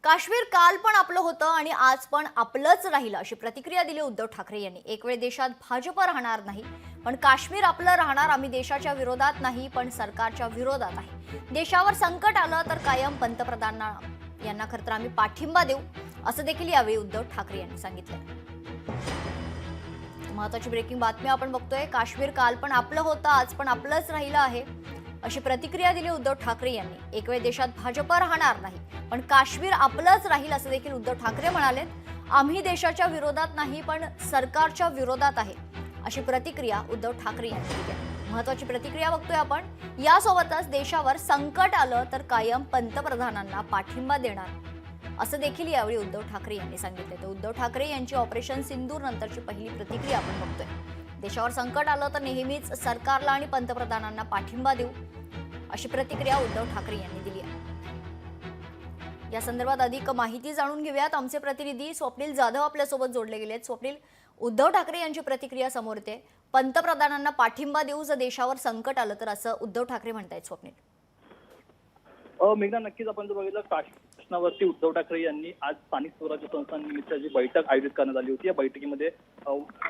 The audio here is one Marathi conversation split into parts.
काश्मीर काल पण आपलं होतं आणि आज पण आपलंच राहिलं अशी प्रतिक्रिया दिली उद्धव ठाकरे यांनी। एक वेळ देशात भाजप राहणार नाही, पण काश्मीर आपलं राहणार। आम्ही देशाच्या विरोधात नाही, पण सरकारच्या विरोधात आहे। देशावर संकट आलं तर कायम पंतप्रधानांना यांना खरं तर आम्ही पाठिंबा देऊ, असं देखील यावेळी उद्धव ठाकरे यांनी सांगितलं। महत्त्वाची ब्रेकिंग बातमी आपण बघतोय। काश्मीर काल पण आपलं होतं, आज पण आपलंच राहिलं आहे अशी प्रतिक्रिया दिली उद्धव ठाकरे यांनी। एक वेळ देशात भाजप राहणार नाही, पण काश्मीर आपलंच राहील असं देखील उद्धव ठाकरे म्हणालेत। आम्ही देशाच्या विरोधात नाही, पण सरकारच्या विरोधात आहे अशी प्रतिक्रिया उद्धव ठाकरे यांनी दिली। महत्त्वाची प्रतिक्रिया बघतोय आपण। यासोबतच देशावर संकट आलं तर कायम पंतप्रधानांना पाठिंबा देणार असं देखील यावेळी उद्धव ठाकरे यांनी सांगितले। तर उद्धव ठाकरे यांची ऑपरेशन सिंदूर नंतरची पहिली प्रतिक्रिया आपण बघतोय। देशावर संकट आलं तर नेहमीच सरकारला आणि पंतप्रधानांना पाठिंबा देऊ अशी प्रतिक्रिया उद्धव ठाकरे यांनी दिली आहे। या संदर्भात अधिक माहिती जाणून घेऊयात। आमचे प्रतिनिधी स्वप्नील जाधव आपल्या सोबत जोडले गेले आहेत। स्वप्नील, उद्धव ठाकरे यांची प्रतिक्रिया समोर येते। पंतप्रधानांना पाठिंबा देऊ जर देशावर संकट आलं तर, असं उद्धव ठाकरे म्हणतायत। स्वप्नील, मेघना, नक्कीच आपण जर बघितलं काश्मीर प्रश्नावरती उद्धव ठाकरे यांनी आज स्थानिक स्वराज्य संस्थांनिमित्त जी बैठक आयोजित करण्यात आली होती, या बैठकीमध्ये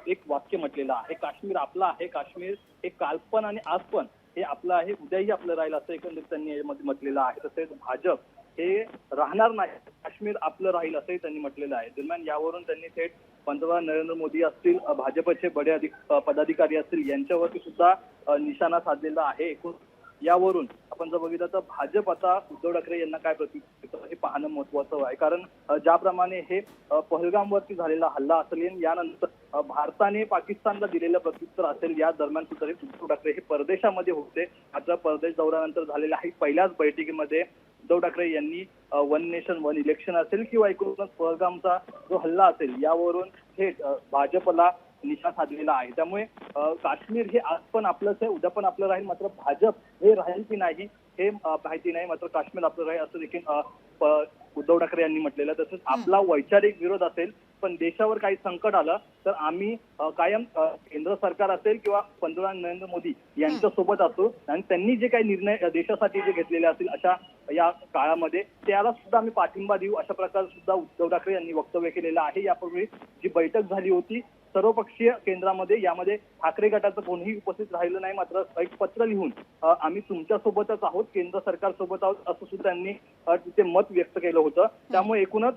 एक वाक्य म्हटलेलं आहे, काश्मीर आपला आहे, काश्मीर हे काल पण आणि आज पण हे आपलं आहे, उद्याही आपलं राहील, असं एकंदरीत त्यांनी यामध्ये म्हटलेलं आहे। तसेच भाजप हे राहणार नाही, काश्मीर आपलं राहील असंही त्यांनी म्हटलेलं आहे। दरम्यान यावरून त्यांनी थेट पंतप्रधान नरेंद्र मोदी असतील, भाजपचे बडे पदाधिकारी असतील यांच्यावरती सुद्धा निशाणा साधलेला आहे। एकूण यावरून आपण जर बघितलं तर भाजप आता उद्धव ठाकरे यांना काय प्रतिक्रिया हे पाहणं महत्त्वाचं आहे। कारण ज्याप्रमाणे हे पहलगामवरती झालेला हल्ला असेल, यानंतर भारताने पाकिस्तानला दिलेलं प्रत्युत्तर असेल, या दरम्यान सुद्धा उद्धव ठाकरे हे परदेशामध्ये होते। मात्र परदेश दौऱ्यानंतर झालेल्या पहिल्याच बैठकीमध्ये उद्धव ठाकरे यांनी वन नेशन वन इलेक्शन असेल किंवा एकूणच पहलगामचा जो हल्ला असेल, यावरून थेट भाजपला निशाणा साधलेला आहे। त्यामुळे काश्मीर हे आज पण आपलंच आहे, उद्या पण आपलं राहील। मात्र भाजप हे राहील की नाही हे माहिती नाही, मात्र काश्मीर आपलं राहील असं देखील उद्धव ठाकरे यांनी म्हटलेलं। तसंच आपला वैचारिक विरोध असेल, पण देशावर काही संकट आलं तर आम्ही कायम केंद्र सरकार असेल किंवा पंतप्रधान नरेंद्र मोदी यांच्या सोबत असू, आणि त्यांनी जे काही निर्णय देशासाठी जे घेतलेले असतील अशा या काळामध्ये त्याला सुद्धा आम्ही पाठिंबा देऊ, अशा प्रकारे सुद्धा उद्धव ठाकरे यांनी वक्तव्य केलेलं आहे। यापूर्वी जी बैठक झाली होती सर्वपक्षीय केंद्रामध्ये, यामध्ये ठाकरे गटाचं कोणीही उपस्थित राहिलं नाही, मात्र एक पत्र लिहून आम्ही तुमच्या सोबतच आहोत, केंद्र सरकार सोबत आहोत, असं सुद्धा त्यांनी तिथे मत व्यक्त केलं होतं। त्यामुळे एकूणच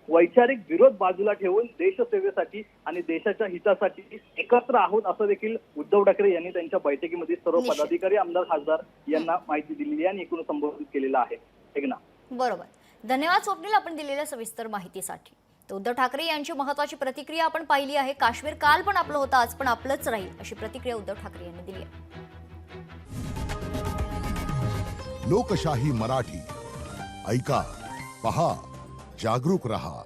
वैचारिक विरोध बाजूला ठेवून देशसेवेसाठी आणि देशाच्या हितासाठी एकत्र आहोत, असं देखील उद्धव ठाकरे यांनी त्यांच्या बैठकीमध्ये सर्व पदाधिकारी, आमदार, खासदार यांना माहिती दिलेली आणि एकूण संबोधित केलेलं आहे। एकना, बरोबर, धन्यवाद स्वप्नील आपण दिलेल्या सविस्तर माहितीसाठी। तर उद्धव ठाकरे यांची महत्त्वाची प्रतिक्रिया आपण पाहिली आहे। काश्मीर काल पण आपलं होतं, आज पण आपलंच राहील अशी प्रतिक्रिया उद्धव ठाकरे यांनी दिली आहे। लोकशाही मराठी ऐका, पहा, जागरूक रहा।